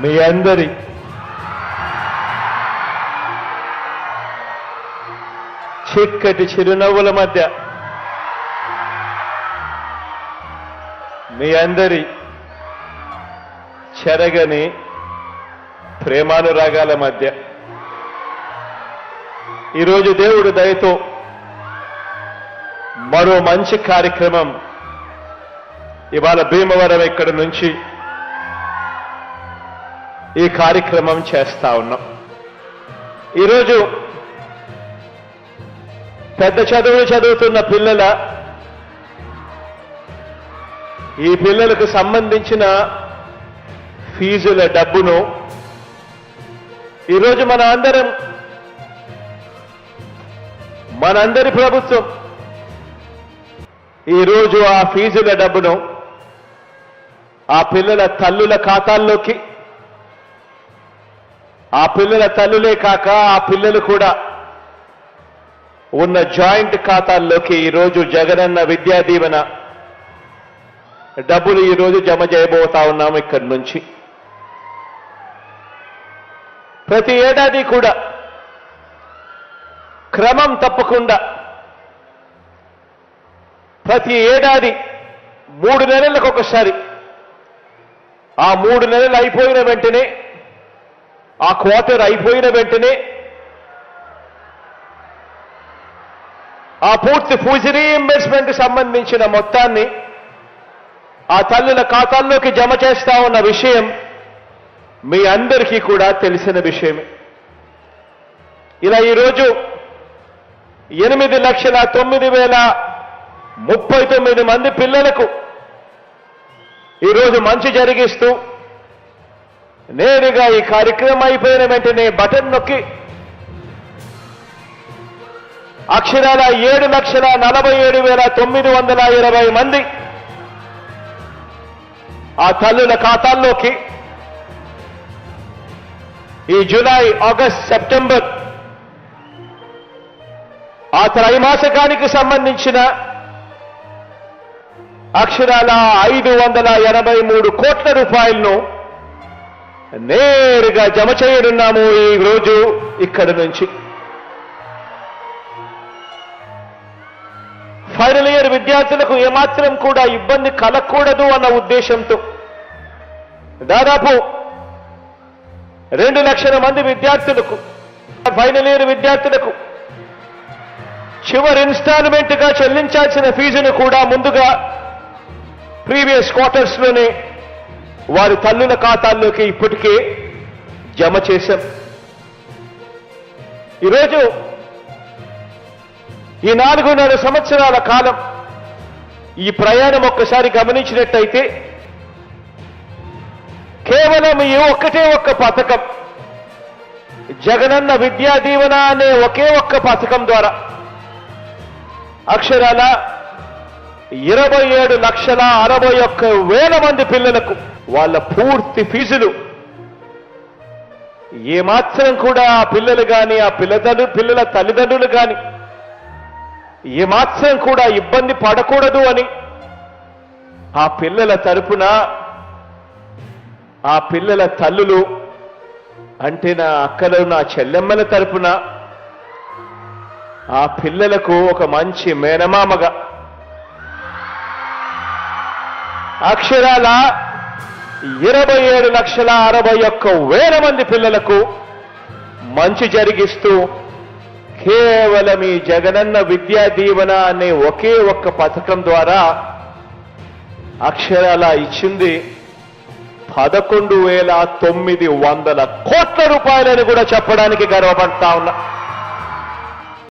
మీ అందరి చిక్కటి చిరునవ్వుల మధ్య, మీ అందరి చెరగని ప్రేమానురాగాల మధ్య ఈరోజు దేవుడు దయతో మరో మంచి కార్యక్రమం ఇవాళ భీమవరం ఇక్కడి నుంచి ఈ కార్యక్రమం చేస్తా ఉన్నాం. ఈరోజు పెద్ద చదువులు చదువుతున్న ఈ పిల్లలకు సంబంధించిన ఫీజుల డబ్బును ఈరోజు మనందరి ప్రభుత్వం ఈరోజు ఆ ఫీజుల డబ్బును ఆ పిల్లల తల్లుల ఖాతాల్లోకి, ఆ పిల్లల తల్లులే కాక ఆ పిల్లలు కూడా ఉన్న జాయింట్ ఖాతాల్లోకి ఈరోజు జగనన్న విద్యా దీవెన డబ్బులు ఈరోజు జమ చేయబోతా ఉన్నాము. ఇక్కడి నుంచి ప్రతి ఏడాది కూడా క్రమం తప్పకుండా ప్రతి ఏడాది 3 నెలలకు ఒకసారి, ఆ 3 నెలలు అయిపోయిన వెంటనే, ఆ క్వార్టర్ అయిపోయిన వెంటనే ఆ పూర్తి ఫీజు రీయింబర్స్మెంట్ సంబంధించిన మొత్తాన్ని ఆ తల్లుల ఖాతాల్లోకి జమ చేస్తా ఉన్న విషయం మీ అందరికీ కూడా తెలిసిన విషయమే. ఇలా ఈరోజు 8,09,039 మంది పిల్లలకు ఈరోజు మంచి జరిగిస్తూ నేరుగా ఈ కార్యక్రమం అయిపోయిన వెంటనే బటన్ నొక్కి అక్షరాల 7,47,920 మంది ఆ తల్లుల ఖాతాల్లోకి ఈ జూలై, ఆగస్ట్, సెప్టెంబర్ ఆ త్రైమాసికానికి సంబంధించిన అక్షరాల 583 కోట్ల రూపాయలను నేరుగా జమ చేయనున్నాము ఈ రోజు ఇక్కడి నుంచి. ఫైనల్ ఇయర్ విద్యార్థులకు ఏమాత్రం కూడా ఇబ్బంది కలగకూడదు అన్న ఉద్దేశంతో దాదాపు 2 లక్షల మంది విద్యార్థులకు, ఫైనల్ ఇయర్ విద్యార్థులకు చివరి ఇన్స్టాల్మెంట్ గా చెల్లించాల్సిన ఫీజును కూడా ముందుగా ప్రీవియస్ క్వార్టర్స్ లోనే వారి తల్లుల ఖాతాల్లోకి ఇప్పటికే జమ చేశాం. ఈరోజు ఈ 4.5 సంవత్సరాల కాలం ఈ ప్రయాణం ఒక్కసారి గమనించినట్టయితే కేవలం ఈ ఒక్కటే ఒక్క పథకం, జగనన్న విద్యా దీవెన అనే ఒకే ఒక్క పథకం ద్వారా అక్షరాల 27,61,000 మంది పిల్లలకు వాళ్ళ పూర్తి ఫీజులు ఏమాత్రం కూడా ఆ పిల్లలు కానీ ఆ పిల్లల తల్లిదండ్రులు కానీ ఏమాత్రం కూడా ఇబ్బంది పడకూడదు అని ఆ పిల్లల తరపున ఆ పిల్లల తల్లులు అంటే నా అక్కలు, నా చెల్లెమ్మల తరపున ఆ పిల్లలకు ఒక మంచి మేనమామగా అక్షరాల 27,61,000 మంది పిల్లలకు మంచి జరిగిస్తూ కేవలం ఈ జగనన్న విద్యా దీవెన అనే ఒకే ఒక్క పథకం ద్వారా అక్షరాల ఇచ్చింది 11,900 కోట్ల రూపాయలని కూడా చెప్పడానికి గర్వపడతా ఉన్నా.